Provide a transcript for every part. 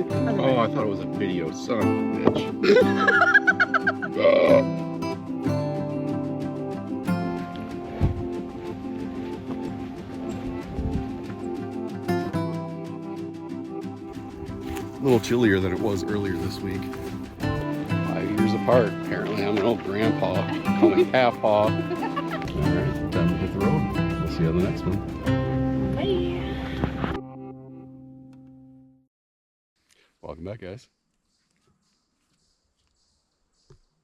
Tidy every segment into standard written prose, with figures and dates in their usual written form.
Oh, I thought it was a video. Son of a bitch. A little chillier than it was earlier this week. 5 years apart. Apparently, I'm an old grandpa. Call me Papaw. All right, time to hit the road. We'll see you on the next one. Bye. Welcome back, guys.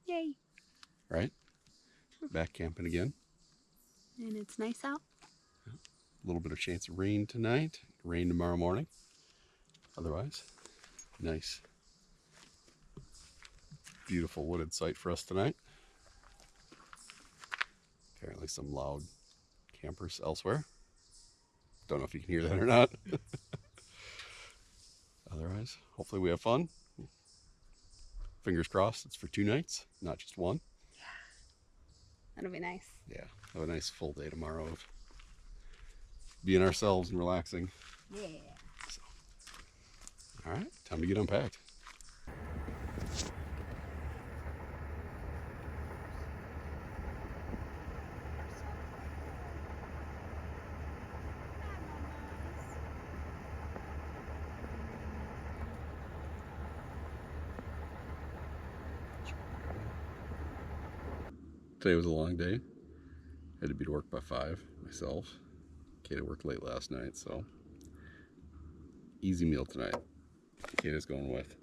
Yay. Right? Back camping again. And it's nice out. A little bit of chance of rain tonight. Rain tomorrow morning. Otherwise, nice. Beautiful wooded site for us tonight. Apparently some loud campers elsewhere. Don't know if you can hear that or not. Otherwise, hopefully we have fun. Fingers crossed it's for 2 nights, not just one. Yeah. That'll be nice. Yeah, have a nice full day tomorrow of being ourselves and relaxing. Yeah. So, all right, time to get unpacked. Today was a long day. Had to be to work by 5 myself. Kaethe worked late last night, so easy meal tonight. Kate's going with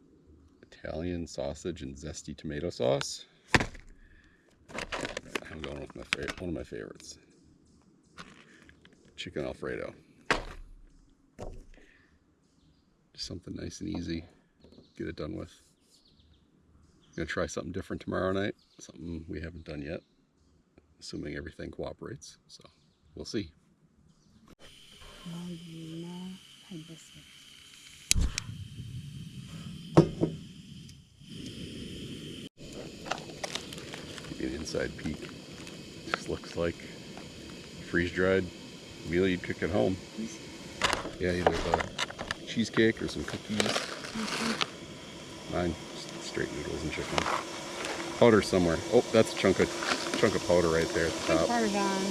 Italian sausage and zesty tomato sauce. I'm going with one of my favorites, chicken Alfredo. Just something nice and easy. Get it done with. Gonna try something different tomorrow night. Something we haven't done yet. Assuming everything cooperates. So we'll see. Give you an inside peek. Just looks like freeze-dried meal you'd cook at home. Yeah, either the cheesecake or some cookies. Mine, just straight noodles and chicken. Powder somewhere. Oh, that's a chunk of powder right there at the top. Parmesan.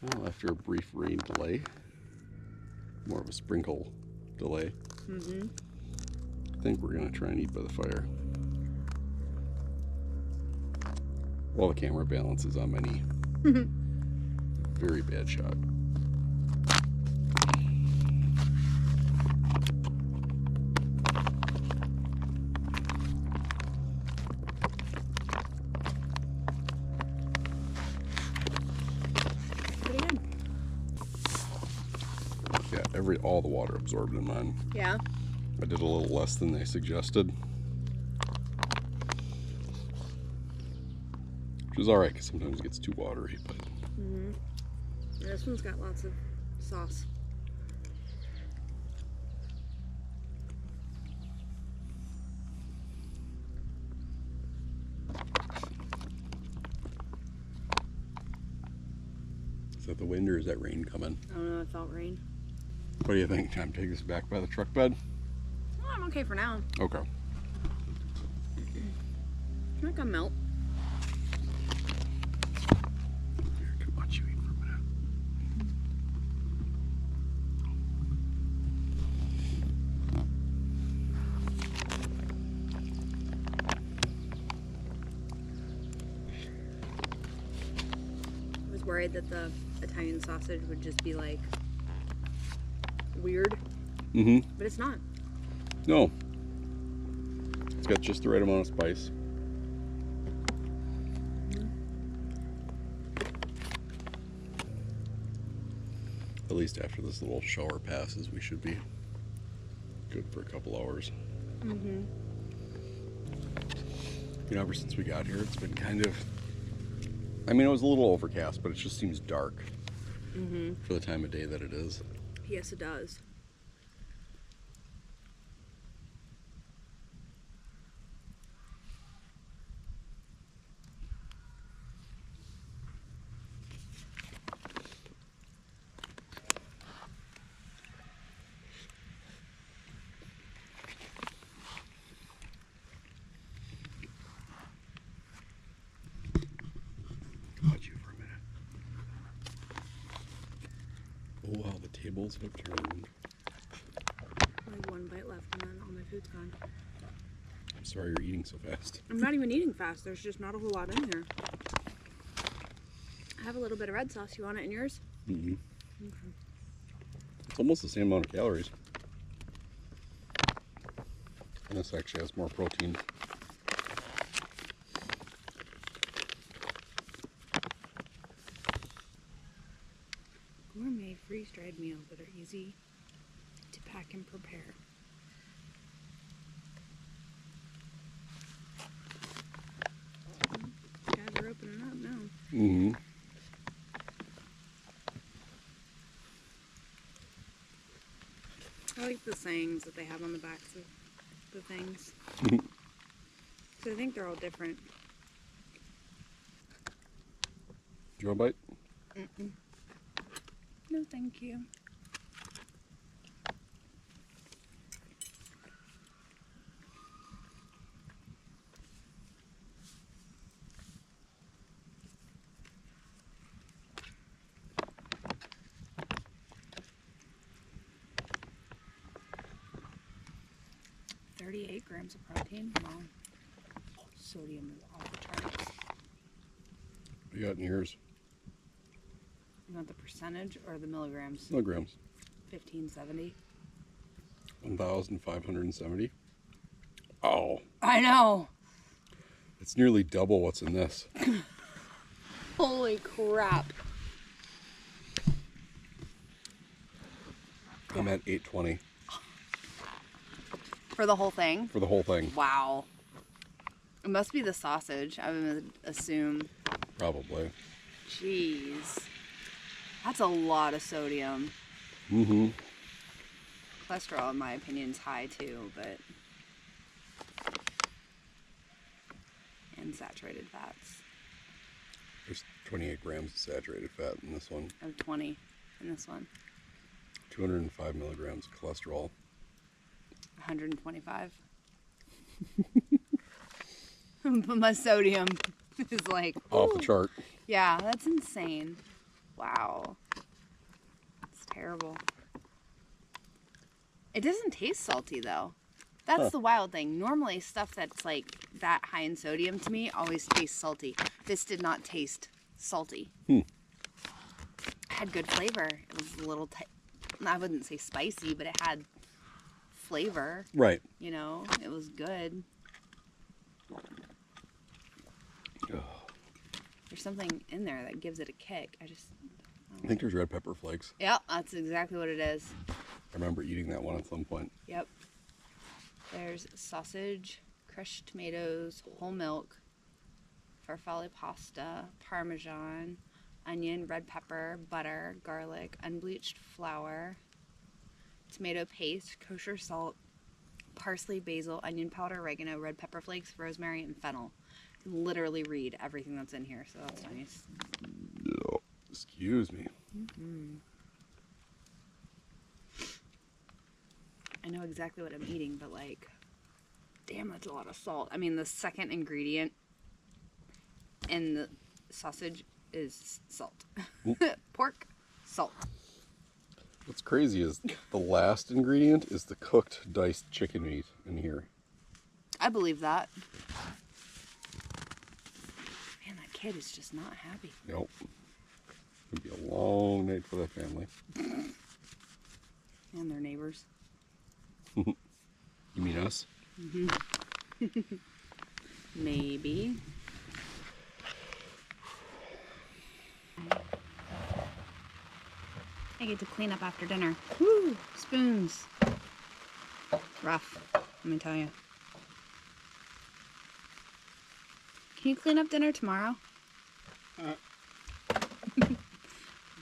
Well, after a brief rain delay, more of a sprinkle delay, I think we're gonna try and eat by the fire. While the camera balance is on my knee. Very bad shot. Pretty good. Yeah, all the water absorbed in mine. Yeah. I did a little less than they suggested. Which is alright, because sometimes it gets too watery, but... Yeah, this one's got lots of sauce. Is that the wind or is that rain coming? I don't know, I felt rain. What do you think? Time to take this back by the truck bed? Well, I'm okay for now. Okay. It's not gonna melt. Here, I can watch you eat for a minute. I was worried that the Italian sausage would just be like weird, but it's not. No. It's got just the right amount of spice. At least after this little shower passes, we should be good for a couple hours. You know, ever since we got here, it's been kind of, I mean, it was a little overcast, but it just seems dark for the time of day that it is. Yes, it does. caught you for a minute. Oh wow, the tables have turned. Only one bite left and then all my food's gone. I'm sorry you're eating so fast. I'm not even eating fast. There's just not a whole lot in here. I have a little bit of red sauce. You want it in yours? Mm-hmm. Okay. It's almost the same amount of calories. And this actually has more protein. Gourmet freeze-dried meals that are easy to pack and prepare. Guys are opening up now. Mm-hmm. I like the sayings that they have on the backs of the things. So I think they're all different. Do you want a bite? Mm-mm. No, thank you. .38 grams of protein. Wow. Sodium is off the charts. What you got in yours? You want the percentage or the milligrams? Milligrams. 1570. 1,570. Oh, I know. it's nearly double what's in this. Holy crap. I'm at 820 For the whole thing? for the whole thing. Wow. It must be the sausage, I would assume. Probably. Jeez. That's a lot of sodium. Mm-hmm. Cholesterol, in my opinion, is high too, but... And saturated fats. There's 28 grams of saturated fat in this one. Or 20 in this one. 205 milligrams of cholesterol. 125. But my sodium is like... Off the ooh. chart. Yeah, that's insane. Wow. It's terrible. It doesn't taste salty, though. That's the wild thing. Normally, stuff that's like that high in sodium to me always tastes salty. This did not taste salty. It had good flavor. It was a little... I wouldn't say spicy, but it had flavor. Right. You know, it was good. There's something in there that gives it a kick. I think there's red pepper flakes. Yep, that's exactly what it is. I remember eating that one at some point. Yep. There's sausage, crushed tomatoes, whole milk, farfalle pasta, parmesan, onion, red pepper, butter, garlic, unbleached flour, tomato paste, kosher salt, parsley, basil, onion powder, oregano, red pepper flakes, rosemary, and fennel. You can literally read everything that's in here, so that's nice. Oh, excuse me. I know exactly what I'm eating, but like, damn, that's a lot of salt. I mean, the second ingredient in the sausage is salt. Pork, salt. What's crazy is the last ingredient is the cooked diced chicken meat in here. I believe that. Man, that kid is just not happy. Nope. It'll be a long night for that family. And their neighbors. You mean us? Maybe. I get to clean up after dinner. Woo! Spoons. Rough, let me tell you. Can you clean up dinner tomorrow? He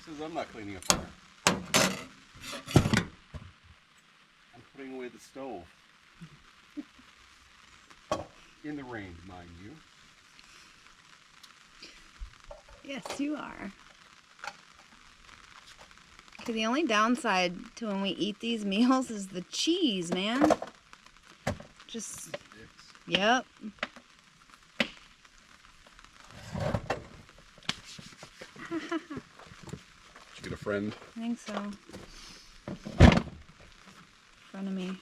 says I'm not cleaning up dinner. I'm putting away the stove. In the rain, mind you. Yes, you are. Okay, the only downside to when we eat these meals is the cheese, man. Just, yep. you get a friend? I think so. Front of me.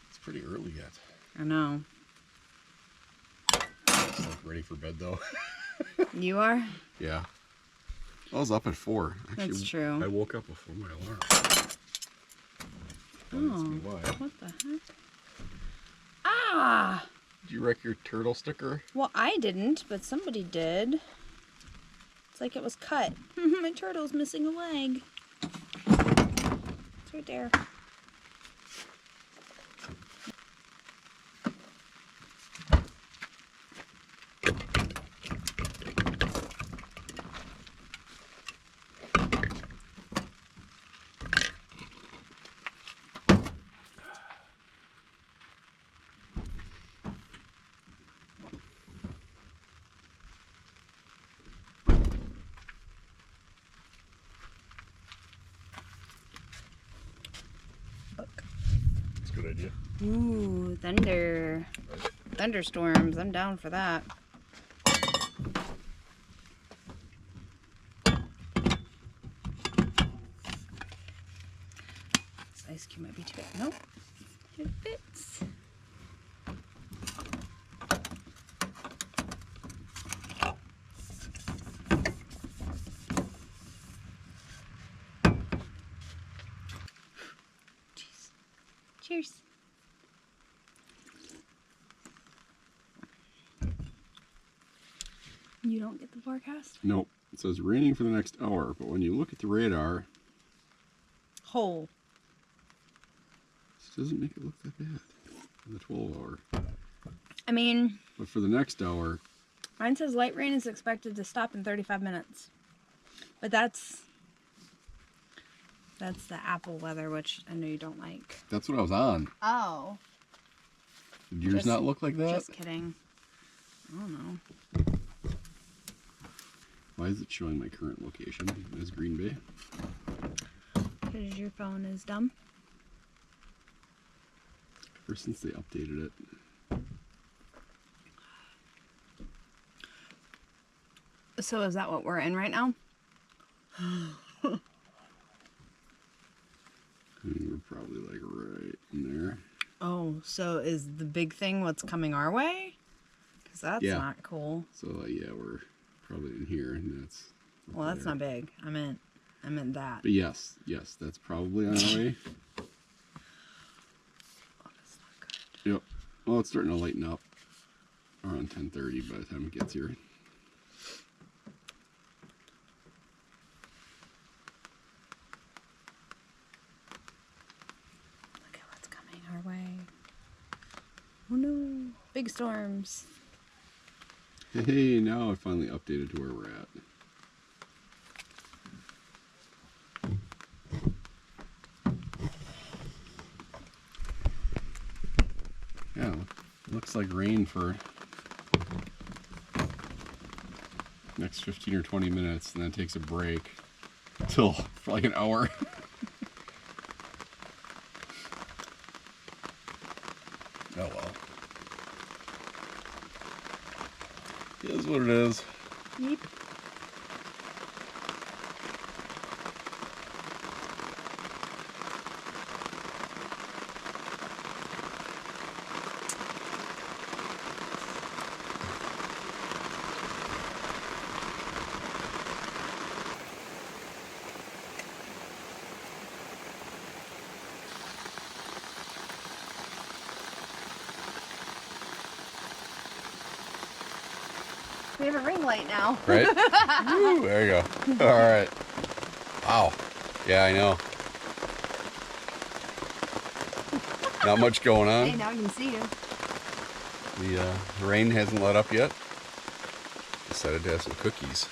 It's pretty early yet. I know. It's like ready for bed though. You are? Yeah. I was up at 4. Actually, That's true. I woke up before my alarm. Oh, That's why. what the heck? Ah! Did you wreck your turtle sticker? Well, I didn't, but somebody did. It's like it was cut. My turtle's missing a leg. It's right there. That's a good idea. Ooh, thunder. Thunderstorms. I'm down for that. This ice cube might be too big. Nope. It fits. Jeez. Cheers. You don't get the forecast? Nope. It says raining for the next hour, but when you look at the radar, Whole. this doesn't make it look that bad. For the 12 hour. I mean, But for the next hour, mine says light rain is expected to stop in 35 minutes. But that's the Apple weather, which I know you don't like. that's what I was on. Oh. Did yours Just- not look like that? Just kidding. I don't know. Why is it showing my current location as Green Bay? Because your phone is dumb. Ever since they updated it. So is that what we're in right now? I mean, we're probably like right in there. Oh, so is the big thing what's coming our way? Because that's Yeah. not cool. So yeah, we're probably in here, and that's. Well, that's not big. I meant that. But yes, that's probably on our way. Oh, that's not good. Yep. Well, it's starting to lighten up around 10:30 by the time it gets here. Look at what's coming our way. Oh no. Big storms. Hey, now I finally updated to where we're at. Yeah, looks like rain for next 15 or 20 minutes, and then takes a break till for like an hour. Oh well. It is what it is. Yep. We have a ring light now. Right? Woo, there you go. All right. Wow. Yeah, I know. Not much going on. Hey, now you can see you. The rain hasn't let up yet. Decided to have some cookies.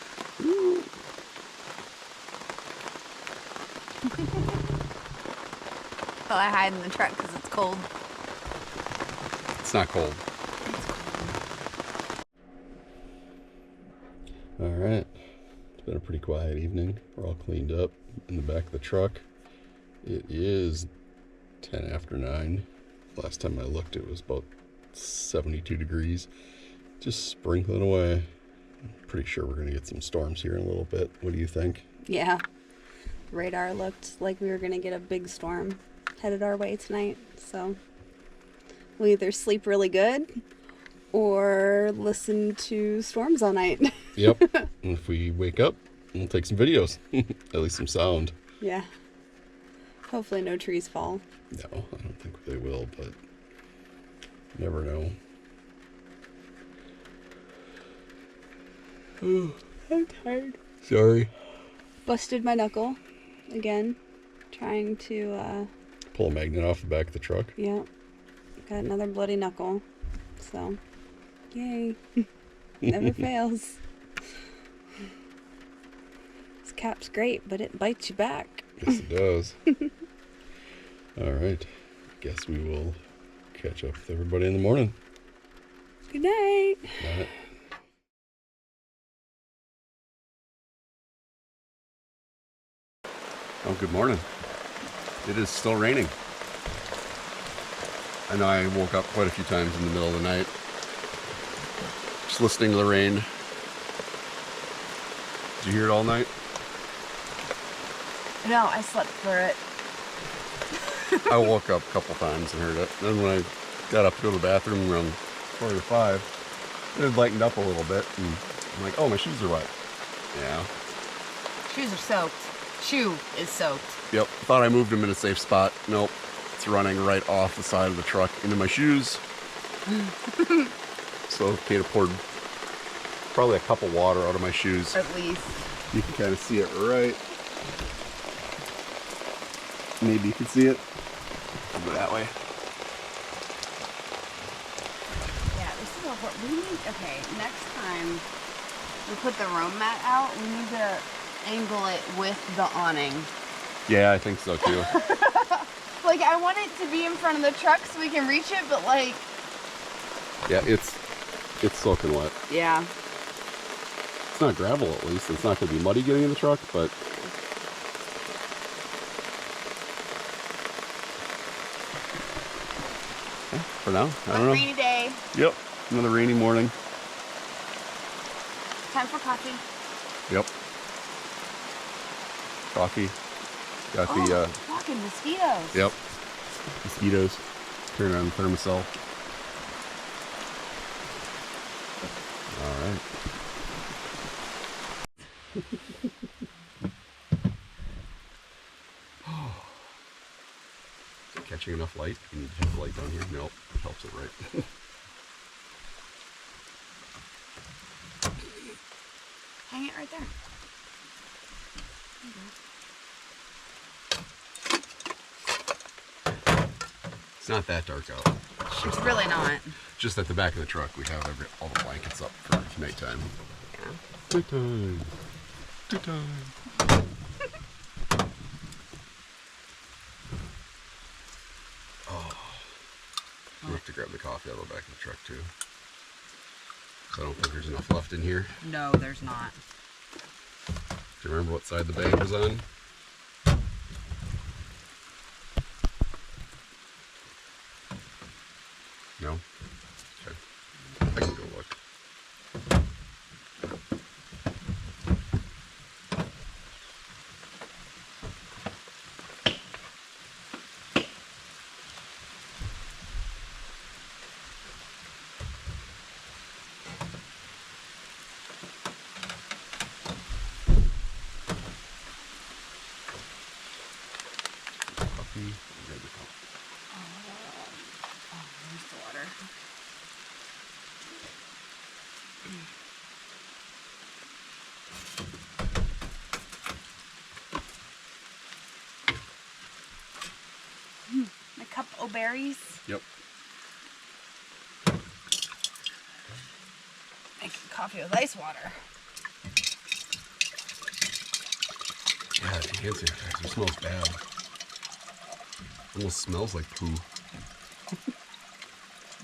Well, I hide in the truck because it's cold. It's not cold. All right. It's been a pretty quiet evening. We're all cleaned up in the back of the truck. It is 10 after 9. Last time I looked, it was about 72 degrees. Just sprinkling away. I'm pretty sure we're going to get some storms here in a little bit. What do you think? Yeah. Radar looked like we were going to get a big storm headed our way tonight. So we'll either sleep really good or listen to storms all night. Yep. And if we wake up, we'll take some videos. At least some sound. Yeah. Hopefully no trees fall. No, I don't think they will, but you never know. I'm tired. Sorry. Busted my knuckle again. Trying to, Pull a magnet off the back of the truck. yeah. Got another bloody knuckle. So, yay. Never fails. This cap's great, but it bites you back. Yes, it does. All right. Guess we will catch up with everybody in the morning. Good night. Night. Oh, good morning. It is still raining. I know I woke up quite a few times in the middle of the night, just listening to the rain. Did you hear it all night? No, I slept through it. I woke up a couple times and heard it. Then when I got up to go to the bathroom around 4 or 5, it had lightened up a little bit. And I'm like, oh, my shoes are wet. Yeah. Shoes are soaked. Shoe is soaked. Yep. Thought I moved them in a safe spot. Nope. It's running right off the side of the truck into my shoes. So Kaethe poured probably a cup of water out of my shoes. At least. You can kind of see it right. Maybe you can see it. Go that way. Yeah, this is a we need. Okay, next time we put the roam mat out, we need to angle it with the awning. Yeah, I think so too. Like, I want it to be in front of the truck so we can reach it, but like. Yeah, it's soaking wet. Yeah. It's not gravel, at least. It's not going to be muddy getting in the truck, but yeah, for now, I don't know. Rainy day. Yep, another rainy morning. Time for coffee. Yep. Coffee. Got the fucking mosquitoes. yep. Mosquitoes. Turn on the thermosol. All right. Is it catching enough light? You need to have the light down here? Nope. Helps it right. Hang it right there. It's not that dark out. It's really not. Just at the back of the truck, we have all the blankets up for nighttime. Yeah. Nighttime. Nighttime. Oh. I have to grab the coffee out of the back of the truck too. So I don't think there's enough left in here. No, there's not. Do you remember what side the bag was on? No? Okay. I can go look. Coffee. Grab the coffee. Oh, there's the water. A cup of berries. Yep. Making coffee with ice water. Yeah, the hand sanitizer smells bad. Almost smells like poo.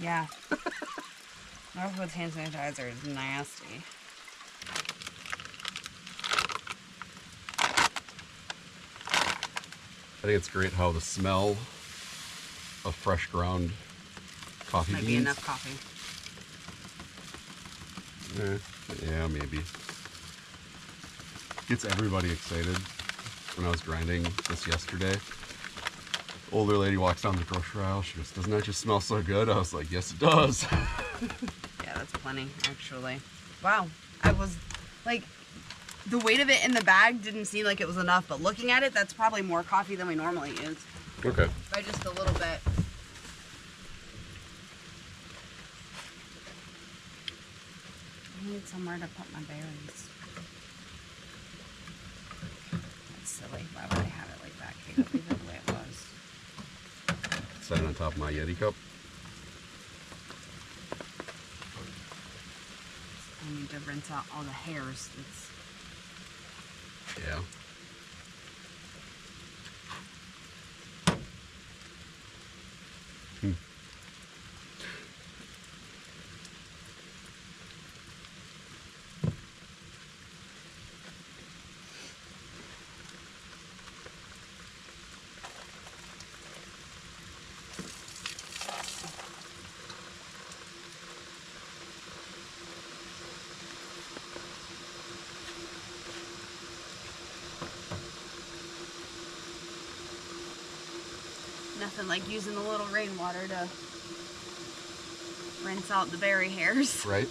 Yeah. Northwood's hand sanitizer is nasty. I think it's great how the smell of fresh ground coffee Might beans. be enough coffee. Yeah, maybe. Gets everybody excited. When I was grinding this yesterday, older lady walks down the grocery aisle. She goes, "Doesn't that just smell so good?" I was like, "Yes, it does." Yeah, that's plenty, actually. Wow. I was like, the weight of it in the bag didn't seem like it was enough, but looking at it, that's probably more coffee than we normally use. Okay. By just a little bit. I need somewhere to put my berries. That's silly. Why would I have it like that? Okay, leave it the way it was. Set it on top of my Yeti cup. I need to rinse out all the hairs. That's... Yeah. Nothing like using a little rainwater to rinse out the berry hairs. Right?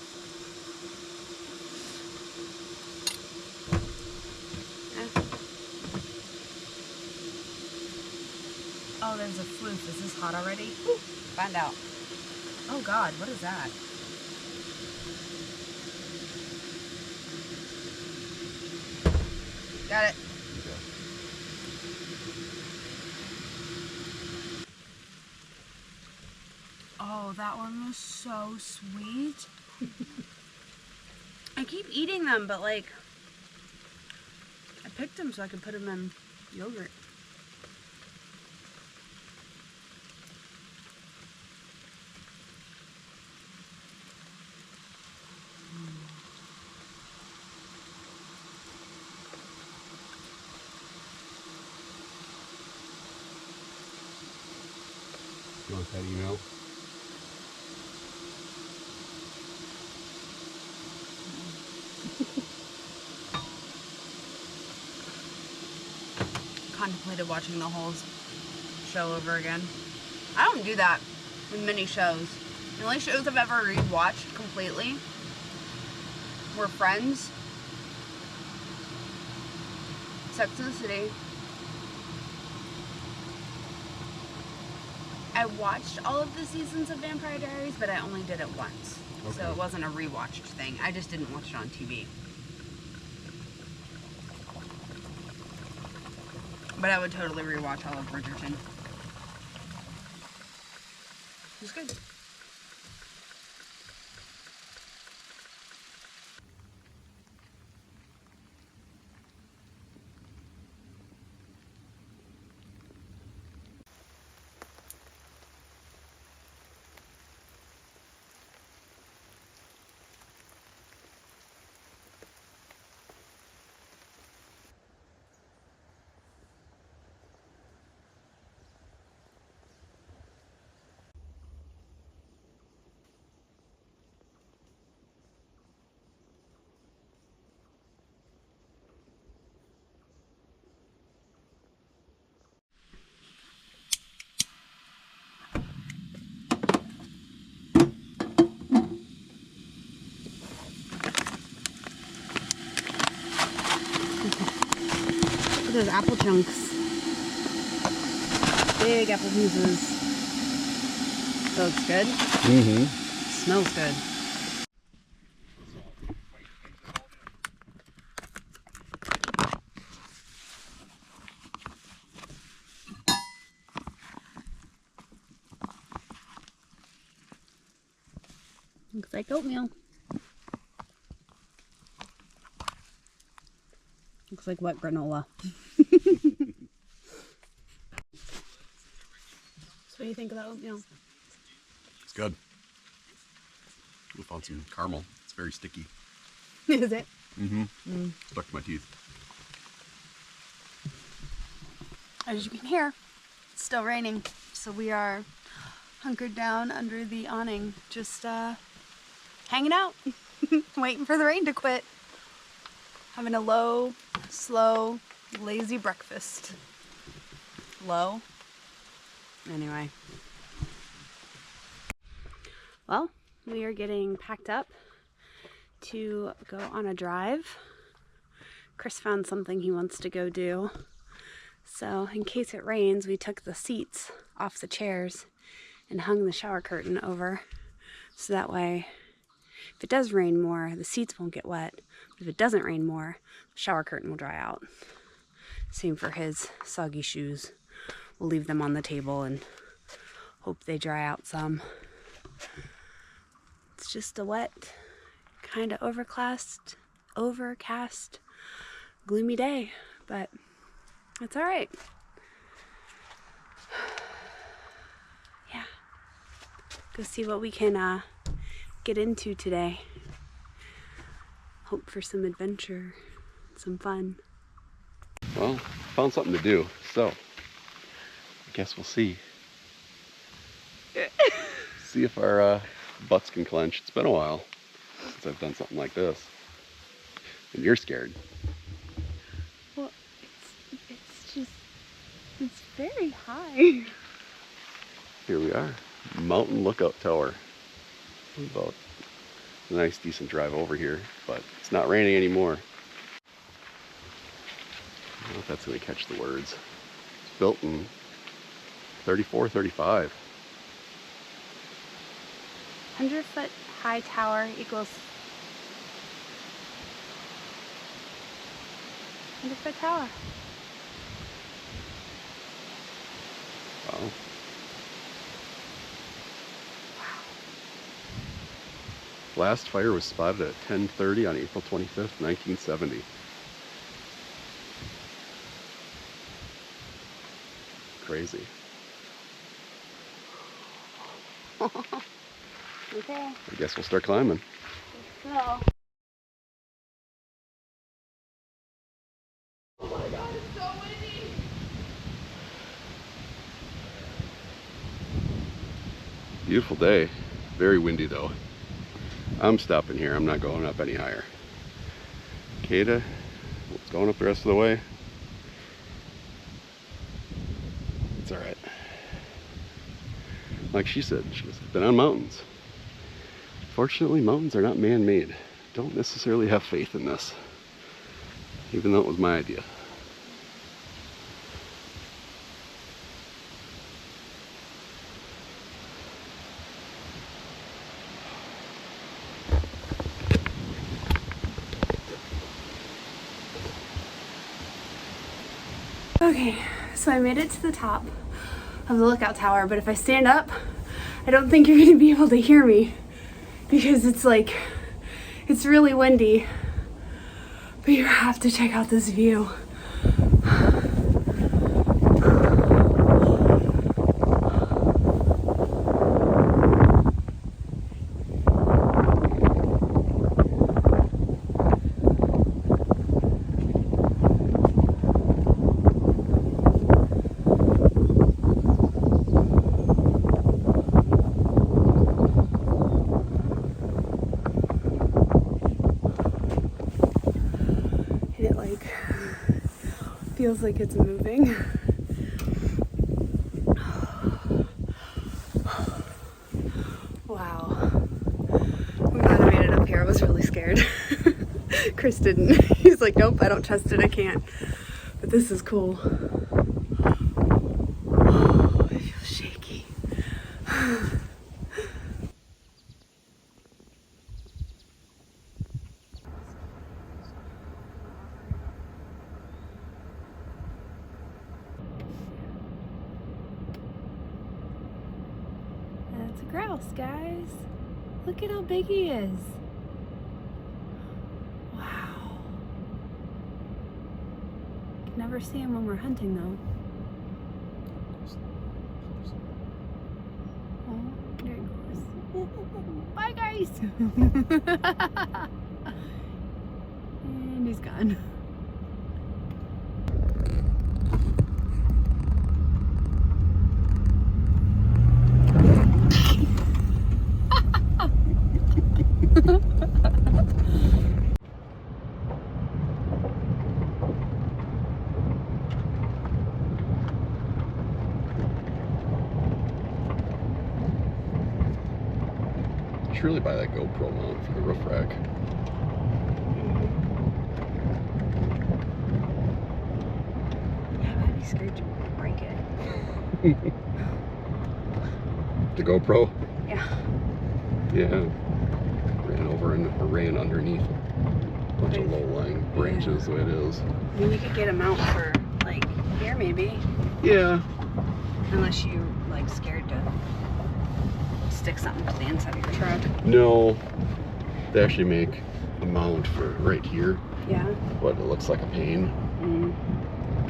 Oh, there's a floof. Is this hot already? Find out. Oh God, what is that? Got it. Okay. Oh, that one was so sweet. I keep eating them, but like, I picked them so I could put them in yogurt. You want that email? Contemplated watching the whole show over again. I don't do that with many shows. The only shows I've ever rewatched completely were Friends, Sex and the City. I watched all of the seasons of Vampire Diaries, but I only did it once. Okay. So it wasn't a rewatched thing. I just didn't watch it on TV. But I would totally rewatch all of Bridgerton. It's good. Look at those apple chunks. Big apple pieces. Looks good. Mm-hmm. Smells good. Looks like oatmeal. Looks like wet granola. So what do you think of that oatmeal? It's good. We found some caramel. It's very sticky. Is it? Mm-hmm. Stuck to my teeth. as you can hear, it's still raining. So we are hunkered down under the awning, just hanging out, waiting for the rain to quit. Having a low, slow, lazy breakfast. Low. Anyway. Well, we are getting packed up to go on a drive. Chris found something he wants to go do. So in case it rains, we took the seats off the chairs and hung the shower curtain over. So that way, if it does rain more, the seats won't get wet. But if it doesn't rain more, the shower curtain will dry out. Same for his soggy shoes. We'll leave them on the table and hope they dry out some. It's just a wet, kind of overcast, gloomy day, but it's all right. Yeah. Go see what we can get into today. Hope for some adventure, some fun. Well, found something to do, so I guess we'll see. See if our butts can clench. It's been a while since I've done something like this. And you're scared. Well, it's very high. Here we are, Mountain Lookout Tower. About a nice decent drive over here, but it's not raining anymore. I don't know if that's going to catch the words. It's built in 34, 35. 100-foot high tower equals 100-foot tower. Wow. Last fire was spotted at 10:30 on April 25th, 1970. Crazy. Okay. I guess we'll start climbing. Let's go. Oh my god, it's so windy! Beautiful day. Very windy though. I'm stopping here. I'm not going up any higher. Kaethe, what's going up the rest of the way? It's alright. Like she said, she's been on mountains. Fortunately, mountains are not man-made. Don't necessarily have faith in this, even though it was my idea. Okay, so I made it to the top of the lookout tower, but if I stand up, I don't think you're gonna be able to hear me because it's really windy. But you have to check out this view. Feels like it's moving. Wow. I'm glad I made it up here. I was really scared. Chris didn't. He's like, nope, I don't trust it. I can't. But this is cool. I feel shaky. That's a grouse, guys. Look at how big he is. Wow. Can never see him when we're hunting, though. Oh, there he goes. Bye, guys. And he's gone. should really buy that GoPro mount for the roof rack. Yeah, I'd be scared to break it. The GoPro? Yeah. Yeah. Ran over and ran underneath a bunch of low-lying branches the way it is. I mean, you could get a mount for, like, here maybe. Yeah. Unless you, like, scared to stick something to the inside of your truck. No. They actually make a mount for right here. Yeah. But it looks like a pain. Mm.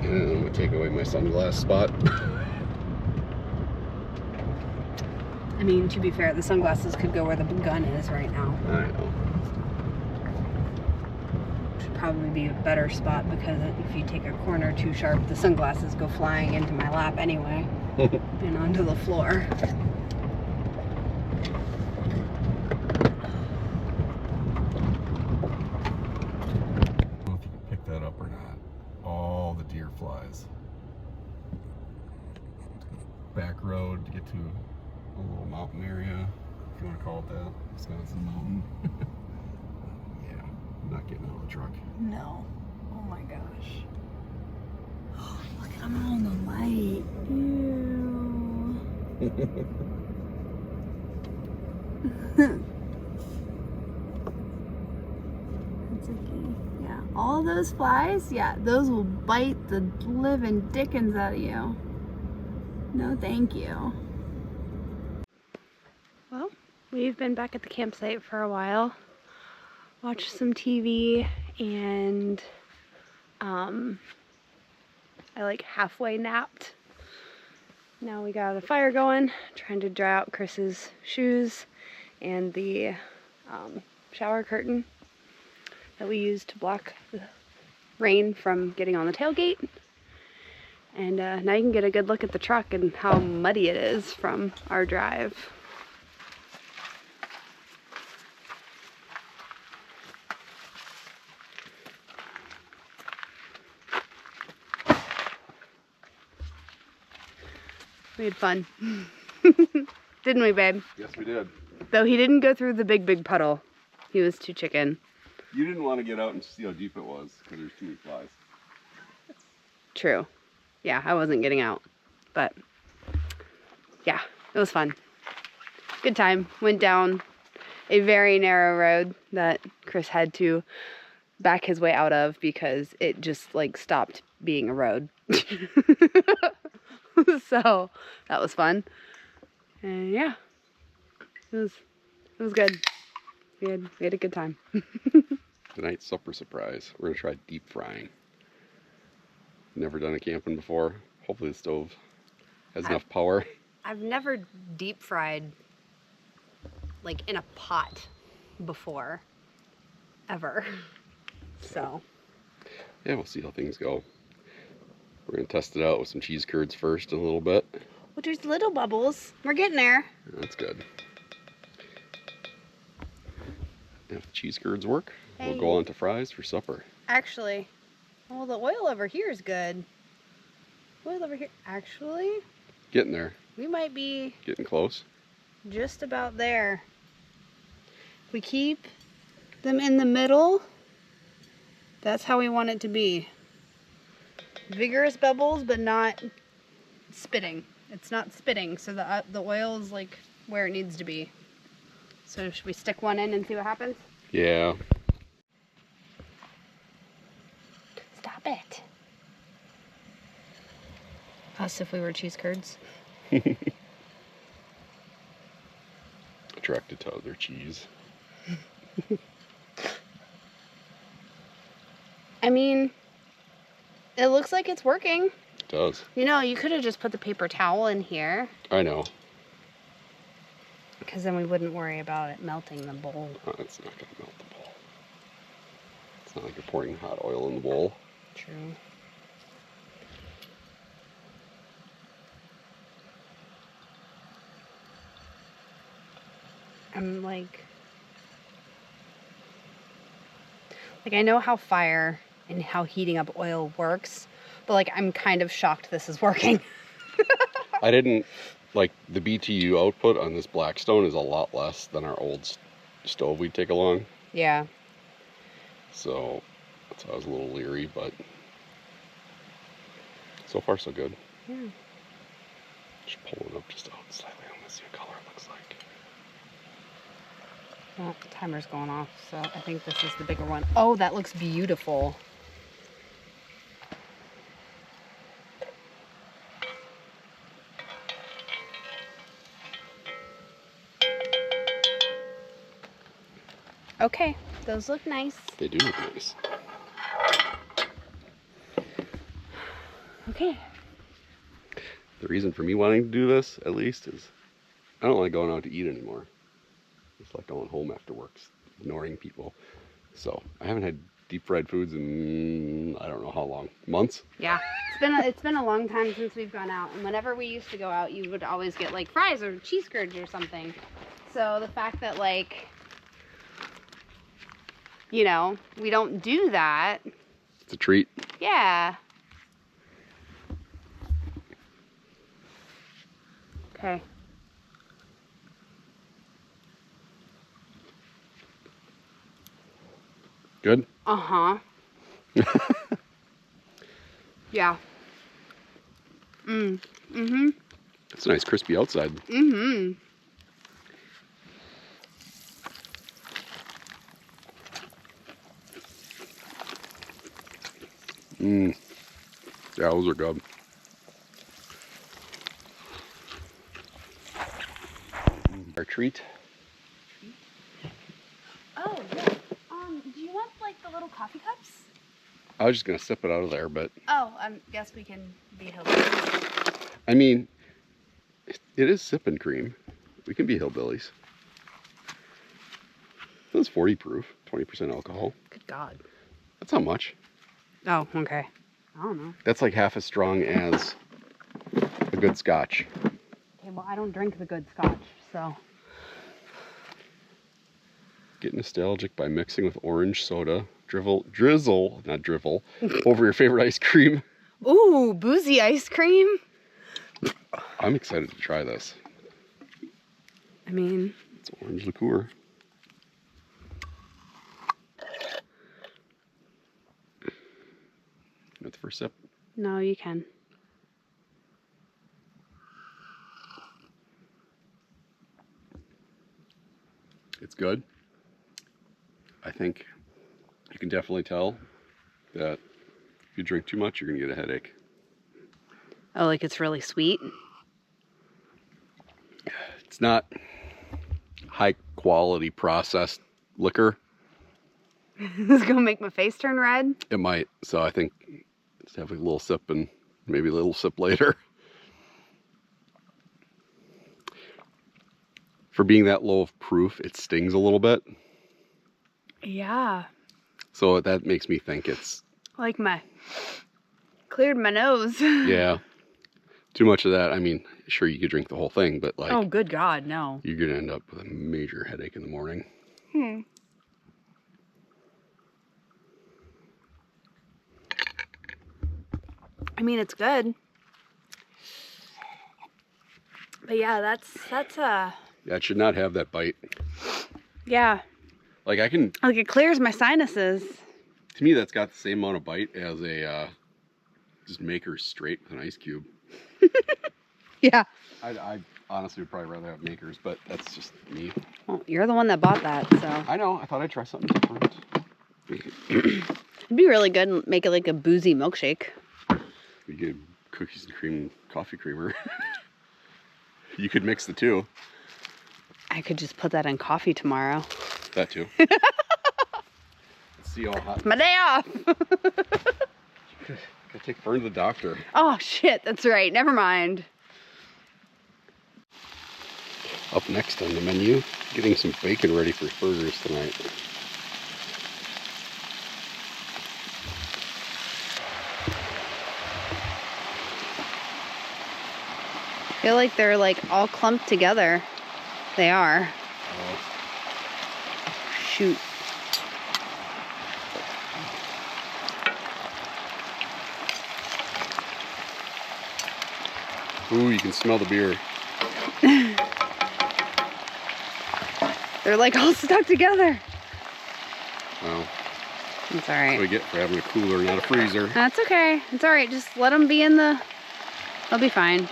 And I'm gonna take away my sunglass spot. I mean, to be fair, the sunglasses could go where the gun is right now. I know. Should probably be a better spot because if you take a corner too sharp, the sunglasses go flying into my lap anyway and onto the floor. I don't know if you can pick that up or not. All the deer flies. Back road to get to a little mountain area, if you want to call it that. Wisconsin mountain. Yeah, I'm not getting out of the truck. No. Oh my gosh. Oh, look, I'm on the light. Ew. That's okay. Yeah, all those flies, yeah, those will bite the living dickens out of you. No, thank you. Well, we've been back at the campsite for a while. Watched some TV and I like halfway napped. Now we got a fire going, trying to dry out Chris's shoes and the shower curtain that we used to block the rain from getting on the tailgate. And now you can get a good look at the truck and how muddy it is from our drive. We had fun. Didn't we, babe? Yes, we did. Though he didn't go through the big puddle. He was too chicken. You didn't want to get out and see how deep it was because there's too many flies. True. Yeah, I wasn't getting out. But, yeah, it was fun. Good time. Went down a very narrow road that Chris had to back his way out of because it just, like, stopped being a road. So, that was fun. And, yeah, it was good. We had a good time. Tonight's supper surprise. We're gonna try deep frying. Never done a camping before. Hopefully the stove has enough power. I've never deep fried like in a pot before, ever. So Yeah, we'll see how things go. We're gonna test it out with some cheese curds first in a little bit. well, there's little bubbles. We're getting there. That's good. If the cheese curds work, we'll go on to fries for supper. Actually, well, the oil over here is good. Oil over here, actually, Getting there. we might be Getting close. just about there. We keep them in the middle. That's how we want it to be. Vigorous bubbles, but not spitting. It's not spitting, so the oil is like where it needs to be. So should we stick one in and see what happens? Yeah. Stop it. Us if we were cheese curds. Attracted to other cheese. I mean, it looks like it's working. It does. You know, you could have just put the paper towel in here, I know. because then we wouldn't worry about it melting the bowl. Oh, it's not gonna melt the bowl. It's not like you're pouring hot oil in the bowl. True. I'm like I know how fire and how heating up oil works, but like I'm kind of shocked this is working. I didn't like the BTU output on this Blackstone is a lot less than our old stove we'd take along. Yeah. So that's why I was a little leery, but so far so good. Yeah. Just pull it up just out slightly. I want to see what color it looks like. Well, the timer's going off, so I think this is the bigger one. Oh, that looks beautiful. Okay, those look nice. They do look nice. Okay. The reason for me wanting to do this, at least, is I don't like going out to eat anymore. It's like going home after work, ignoring people. So I haven't had deep fried foods in I don't know how long, months. Yeah, it's been a long time since we've gone out, and whenever we used to go out, you would always get like fries or cheese curds or something. So the fact that like, you know, we don't do that. It's a treat. Yeah. Okay. Good. Uh-huh. Yeah. Mm-hmm. It's a nice crispy outside. Mm-hmm. Mmm. Yeah, those are good. Our treat. Oh, yeah. Do you want like the little coffee cups? I was just gonna sip it out of there, but Oh, guess we can be hillbillies. I mean, it is sipping cream. We can be hillbillies. This is 40 proof, 20% alcohol. Good God. That's not much. Oh, okay. I don't know. That's like half as strong as a good scotch. Okay, well, I don't drink the good scotch, so. Get nostalgic by mixing with orange soda, drizzle, over your favorite ice cream. Ooh, boozy ice cream? I'm excited to try this. I mean, It's orange liqueur. That's the first sip. no, you can. It's good. I think you can definitely tell that if you drink too much, you're going to get a headache. Oh, like it's really sweet? It's not high quality processed liquor. This is gonna make my face turn red? It might. So I think just have a little sip and maybe a little sip later. For being that low of proof, it stings a little bit. Yeah. So that makes me think it's, Like cleared my nose. yeah, too much of that. I mean, sure, you could drink the whole thing, but like, Oh, good God, no. you're going to end up with a major headache in the morning. I mean, it's good. But yeah, that's Yeah, it should not have that bite. yeah. Like I can, Like it clears my sinuses. to me, that's got the same amount of bite as a, just Maker's straight with an ice cube. Yeah. I honestly would probably rather have Maker's, but that's just me. Well, you're the one that bought that, so. I know, I thought I'd try something different. It'd be really good and make it like a boozy milkshake. You get cookies and cream coffee creamer. You could mix the two. I could just put that in coffee tomorrow. That too. Let's see how hot. My day off. Gotta take Fern to the doctor. Oh shit, that's right. Never mind. Up next on the menu, getting some bacon ready for burgers tonight. I feel like they're like all clumped together. They are. Shoot. Ooh, you can smell the beer. They're like all stuck together. Well, It's what alright. we get for having a cooler, not a freezer. That's okay. It's alright. Just let them be in the... They'll be fine.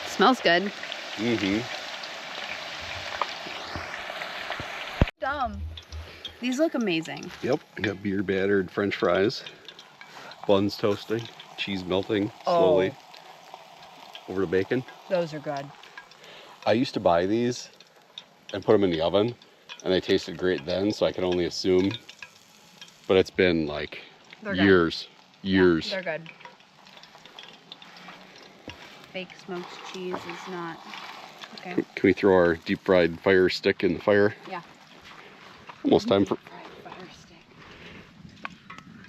Smells good. Mm-hmm. Dumb. These look amazing. Yep, got beer battered French fries, buns toasting, cheese melting slowly over the bacon. Those are good. I used to buy these and put them in the oven, and they tasted great then, so I can only assume. But it's been like They're good. years. Yeah, they're good. Fake smoked cheese is not... Okay. Can we throw our deep fried fire stick in the fire? Yeah. Almost time for... Fire stick.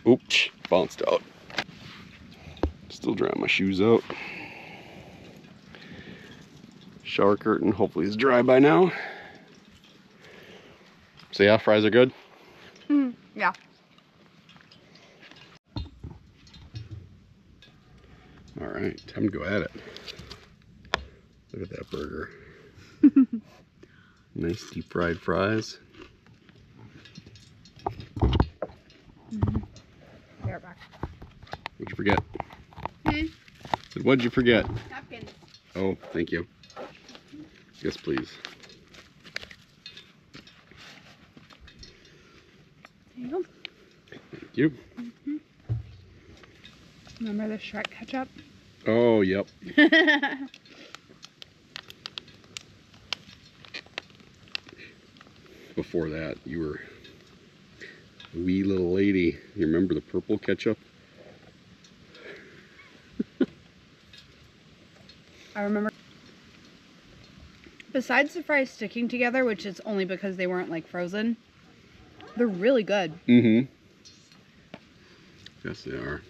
Oops, bounced out. Still drying my shoes out. Shower curtain hopefully is dry by now. So yeah, fries are good. Yeah. All right, time to go at it. Look at that burger. Nice deep fried fries. Be right back. What'd you forget? Said, what'd you forget? Napkins. Oh, thank you. Yes, please. There you go. Thank you. Remember the Shrek ketchup? Oh, yep. Before that, you were a wee little lady. You remember the purple ketchup? I remember. Besides the fries sticking together, which is only because they weren't like frozen, they're really good. Mm-hmm. Yes, they are.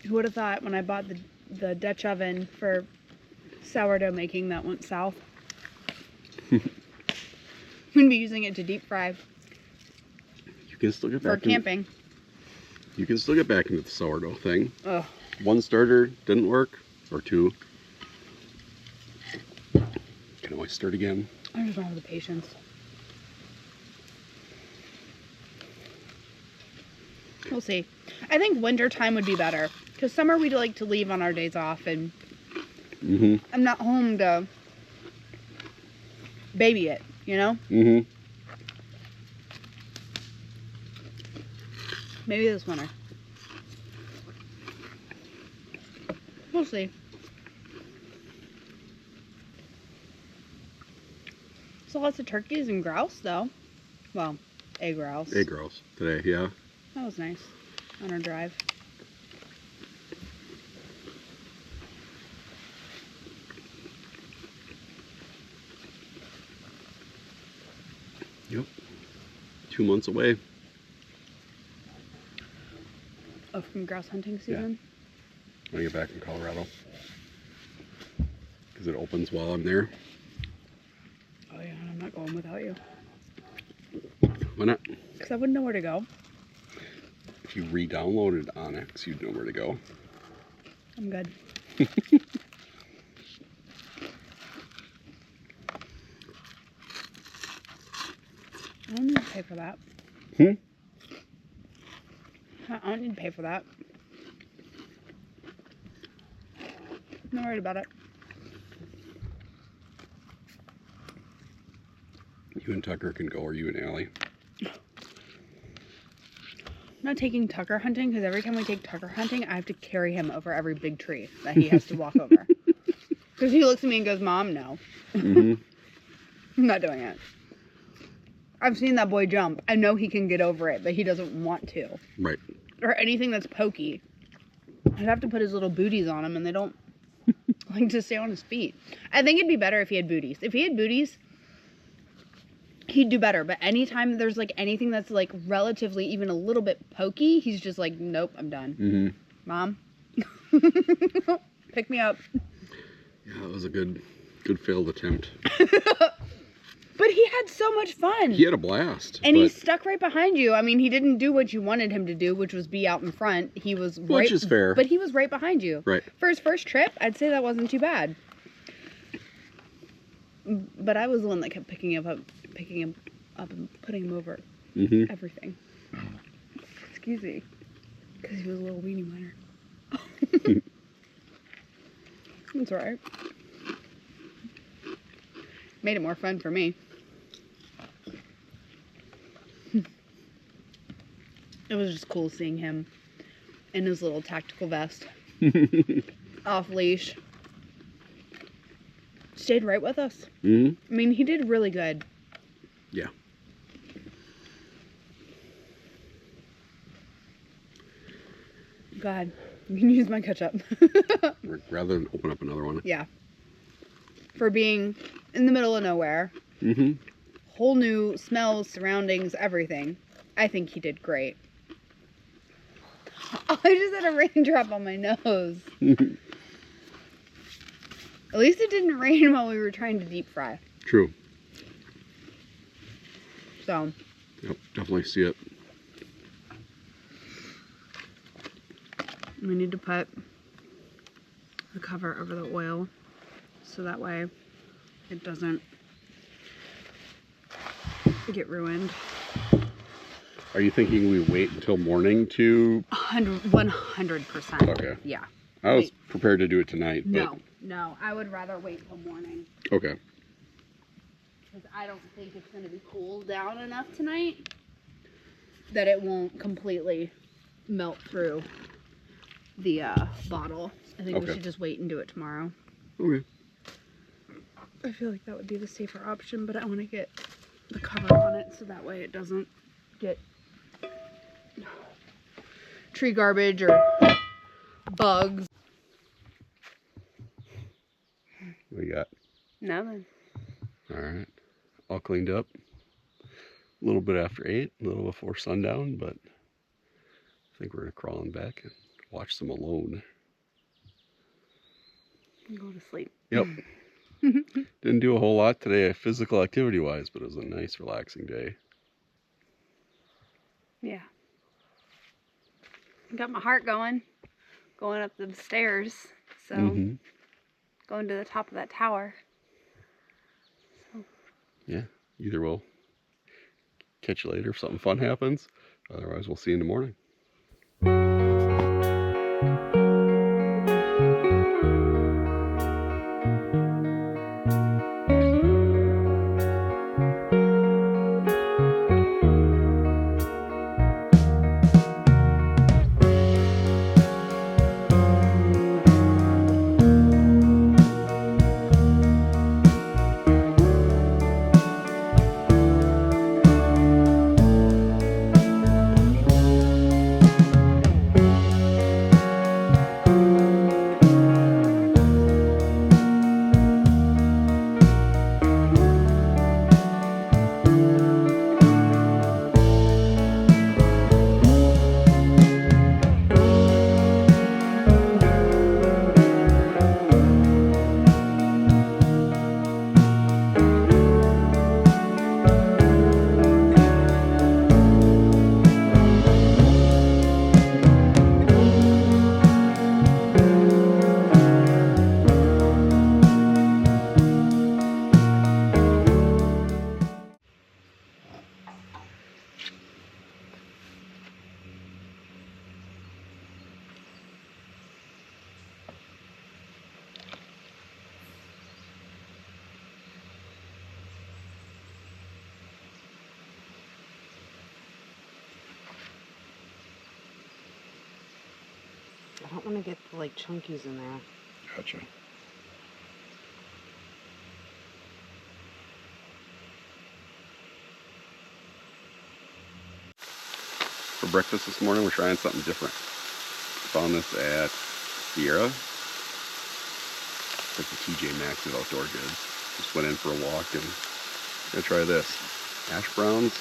Who would have thought when I bought the Dutch oven for sourdough making that went south? I'm gonna be using it to deep fry You can still get for back camping. You can still get back into the sourdough thing. Ugh. One starter didn't work, or two. Can always start again. I just don't have the patience. We'll see. I think winter time would be better. Because summer we'd like to leave on our days off and I'm not home to baby it, you know? Maybe this winter. We'll see. So lots of turkeys and grouse though. Well, a grouse. Egg rolls today, yeah. That was nice on our drive. Yep. 2 months away. Oh, from grouse hunting season? When I get back in Colorado. Because it opens while I'm there. Oh yeah, and I'm not going without you. Why not? Because I wouldn't know where to go. If you re-downloaded Onyx, you'd know where to go. I'm good. I don't need to pay for that. I don't need to pay for that. I'm not worried about it. You and Tucker can go, or you and Allie. I'm not taking Tucker hunting because every time we take Tucker hunting, I have to carry him over every big tree that he has to walk over. Because he looks at me and goes, Mom, no. I'm not doing it. I've seen that boy jump. I know he can get over it, but he doesn't want to. Right. Or anything that's pokey. I'd have to put his little booties on him, and they don't like to stay on his feet. I think it'd be better if he had booties. If he had booties, he'd do better. But anytime there's like anything that's like relatively even a little bit pokey, he's just like, nope, I'm done. Mm-hmm. Mom, pick me up. Yeah, that was a good failed attempt. But he had so much fun. He had a blast. And he stuck right behind you. I mean, he didn't do what you wanted him to do, which was be out in front. He was right. Which is fair. But he was right behind you. Right. For his first trip, I'd say that wasn't too bad. But I was the one that kept picking him up and putting him over everything. Excuse me. Because he was a little weenie minor. That's all right. Made it more fun for me. It was just cool seeing him in his little tactical vest. Off leash. Stayed right with us. I mean, he did really good. Yeah. Go ahead. You can use my ketchup. Rather than open up another one. Yeah. For being in the middle of nowhere. Mm-hmm. Whole new smells, surroundings, everything. I think he did great. Oh, I just had a raindrop on my nose. At least it didn't rain while we were trying to deep fry. True. So. Yep, definitely see it. We need to put the cover over the oil so that way it doesn't get ruined. Are you thinking we wait until morning to... 100%. Okay. Yeah. I was prepared to do it tonight, but... No. I would rather wait till morning. Okay. Because I don't think it's going to be cooled down enough tonight that it won't completely melt through the bottle. I think we should just wait and do it tomorrow. Okay. I feel like that would be the safer option, but I want to get the cover on it so that way it doesn't get tree garbage or bugs. What you got? Nothing. All right. All cleaned up. A little bit after 8, a little before sundown, but I think we're going to crawl on back and watch some Alone. And go to sleep. Yep. Didn't do a whole lot today physical activity wise, but it was a nice relaxing day. Yeah. Got my heart going up the stairs. So going to the top of that tower. So. Yeah. Either we'll catch you later if something fun happens. Otherwise, we'll see you in the morning. I don't want to get the, like, chunkies in there. Gotcha. For breakfast this morning, we're trying something different. Found this at Sierra. It's like the TJ Maxx of outdoor goods. Just went in for a walk and gonna try this. hash browns.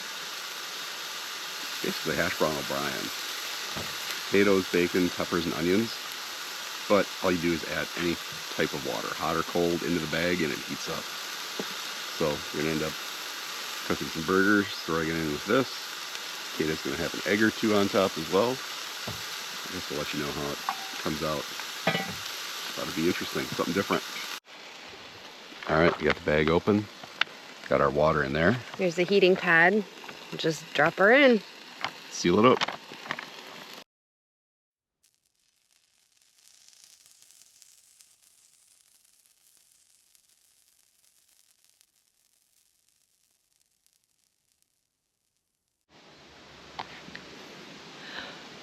Basically hash brown O'Brien. Potatoes, bacon, peppers, and onions. But all you do is add any type of water, hot or cold, into the bag and it heats up. So you're gonna end up cooking some burgers, throwing it in with this. Kate's gonna have an egg or two on top as well, just to let you know how it comes out. Thought it'd be interesting, something different. All right, we got the bag open. Got our water in there. Here's the heating pad. Just drop her in. Seal it up.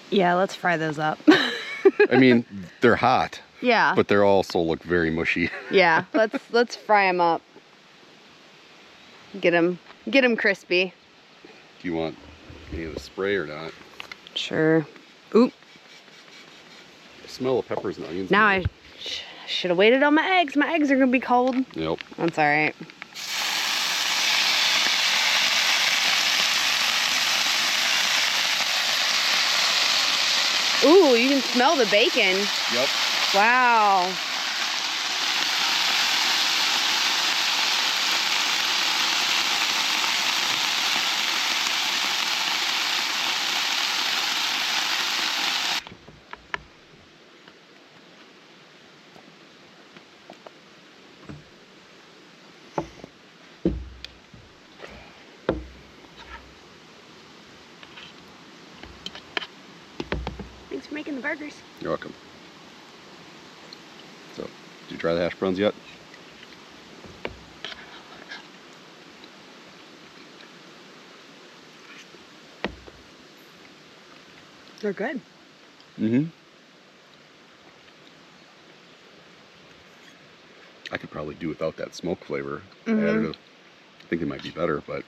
Yeah, let's fry those up. I mean, they're hot, Yeah. but they also look very mushy. Yeah, let's fry them up. Get them crispy. Do you want any of the spray or not? Sure. Oop. I smell the peppers and onions. Now I should have waited on my eggs. My eggs are gonna be cold. Yep. That's all right. Ooh, you can smell the bacon. Yep. Wow. Thanks for making the burgers. You're welcome. So, did you try the hash browns yet? They're good. Mm-hmm. I could probably do without that smoke flavor additive. I think they might be better, but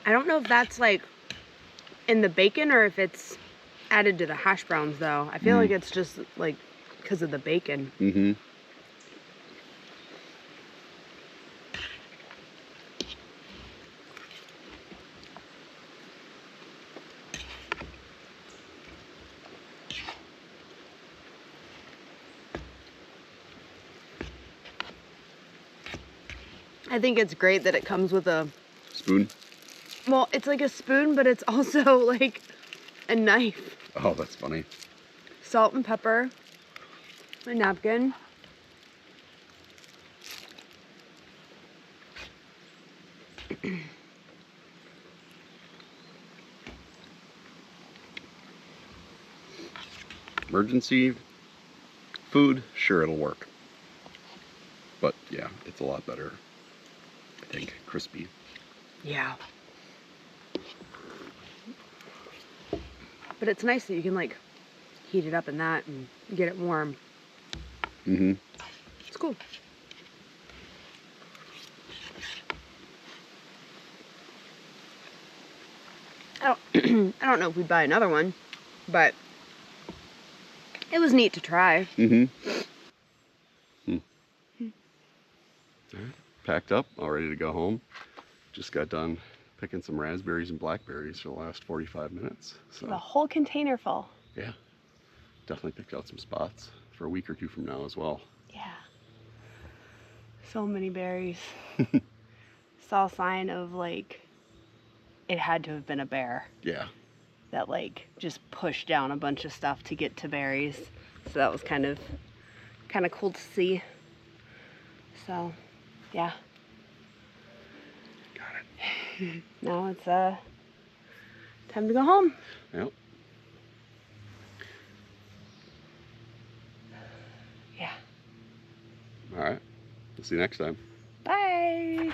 I don't know if that's like in the bacon or if it's added to the hash browns though. I feel like it's just like because of the bacon. mm-hmm. I think it's great that it comes with a, Spoon? well, it's like a spoon, but it's also like a knife. Oh, that's funny. Salt and pepper, a napkin. Emergency food, sure, it'll work. But yeah, it's a lot better, I think, crispy. Yeah. But it's nice that you can like heat it up in that and get it warm. Mm-hmm. It's cool. I don't know if we'd buy another one, but it was neat to try. Mm-hmm. All right, packed up, all ready to go home. Just got done picking some raspberries and blackberries for the last 45 minutes. So The whole container full. yeah, definitely picked out some spots for a week or two from now as well. Yeah. So many berries. Saw a sign of like, it had to have been a bear Yeah. that like just pushed down a bunch of stuff to get to berries. So that was kind of cool to see. So, yeah. Got it. Now it's time to go home. Yep. Yeah. All right. We'll see you next time. Bye.